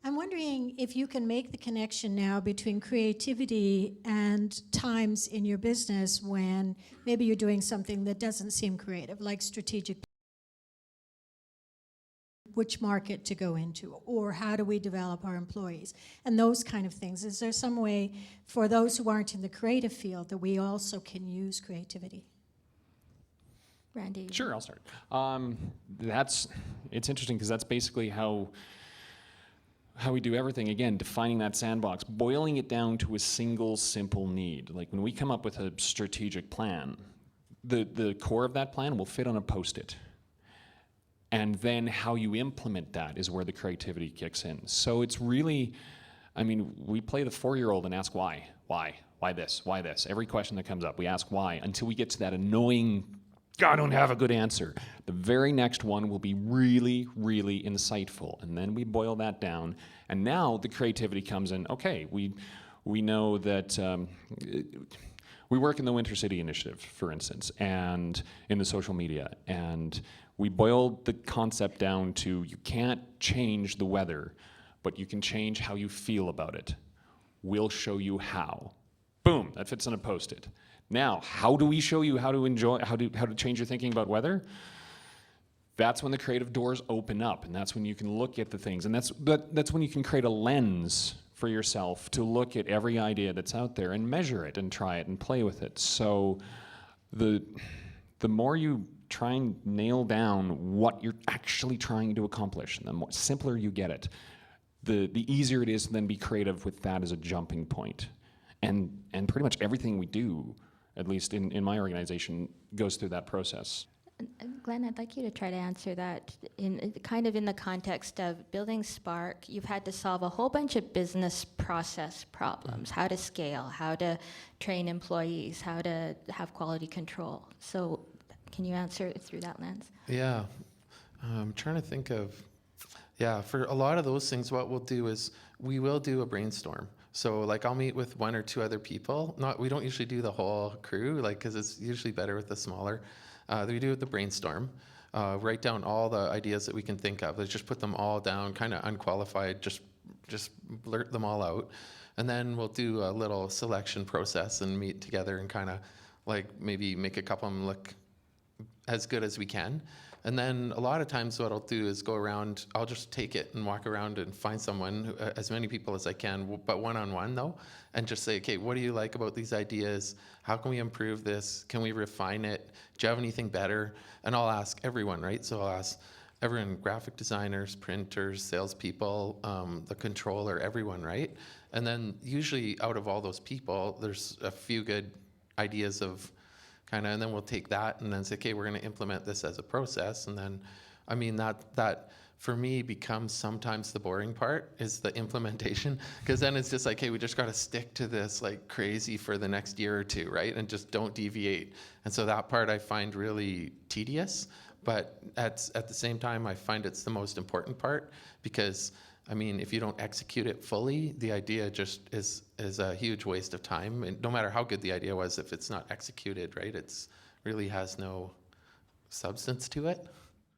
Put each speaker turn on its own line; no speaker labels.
I'm wondering if you can make the connection now between creativity and times in your business when maybe you're doing something that doesn't seem creative, like strategic, which market to go into, or how do we develop our employees, and those kind of things. Is there some way for those who aren't in the creative field that we also can use creativity?
Randy?
Sure, I'll start. It's interesting because that's basically how we do everything. Again, defining that sandbox, boiling it down to a single simple need. Like when we come up with a strategic plan, the core of that plan will fit on a Post-it. And then how you implement that is where the creativity kicks in. So it's really, I mean, we play the 4-year-old and ask why. Why this? Why this? Every question that comes up, we ask why until we get to that annoying, I don't have a good answer. The very next one will be really, really insightful. And then we boil that down. And now the creativity comes in. Okay, we know that we work in the Winter City Initiative, for instance, and in the social media. And we boiled the concept down to you can't change the weather, but you can change how you feel about it. We'll show you how. Boom, that fits on a Post-it. Now, how do we show you how to change your thinking about weather? That's when the creative doors open up, and that's when you can look at the things, and that's when you can create a lens for yourself to look at every idea that's out there and measure it and try it and play with it. So the more you try and nail down what you're actually trying to accomplish, and the more simpler you get it, the easier it is to then be creative with that as a jumping point. And pretty much everything we do, at least in my organization, goes through that process.
Glenn, I'd like you to try to answer that in the context of building Spark. You've had to solve a whole bunch of business process problems, how to scale, how to train employees, how to have quality control. So can you answer it through that lens?
Yeah, I'm trying to think of, for a lot of those things, what we'll do is we will do a brainstorm. So like I'll meet with 1 or 2 other people. We don't usually do the whole crew, because it's usually better with the smaller. We do the brainstorm, write down all the ideas that we can think of. Let's just put them all down, kind of unqualified, just blurt them all out. And then we'll do a little selection process and meet together and kind of like maybe make a couple of them look as good as we can. And then a lot of times what I'll do is go around, I'll just take it and walk around and find someone, as many people as I can, but one-on-one though, and just say, okay, what do you like about these ideas? How can we improve this? Can we refine it? Do you have anything better? And I'll ask everyone, right? So I'll ask everyone, graphic designers, printers, salespeople, the controller, everyone, right? And then usually out of all those people, there's a few good ideas of and then we'll take that and then say, okay, we're going to implement this as a process. And then, I mean, that for me becomes sometimes the boring part is the implementation, because then it's just like, hey, we just got to stick to this like crazy for the next year or 2, right? And just don't deviate. And so that part I find really tedious, but at the same time, I find it's the most important part, because I mean, if you don't execute it fully, the idea just is a huge waste of time. And no matter how good the idea was, if it's not executed, right, it's really has no substance to it.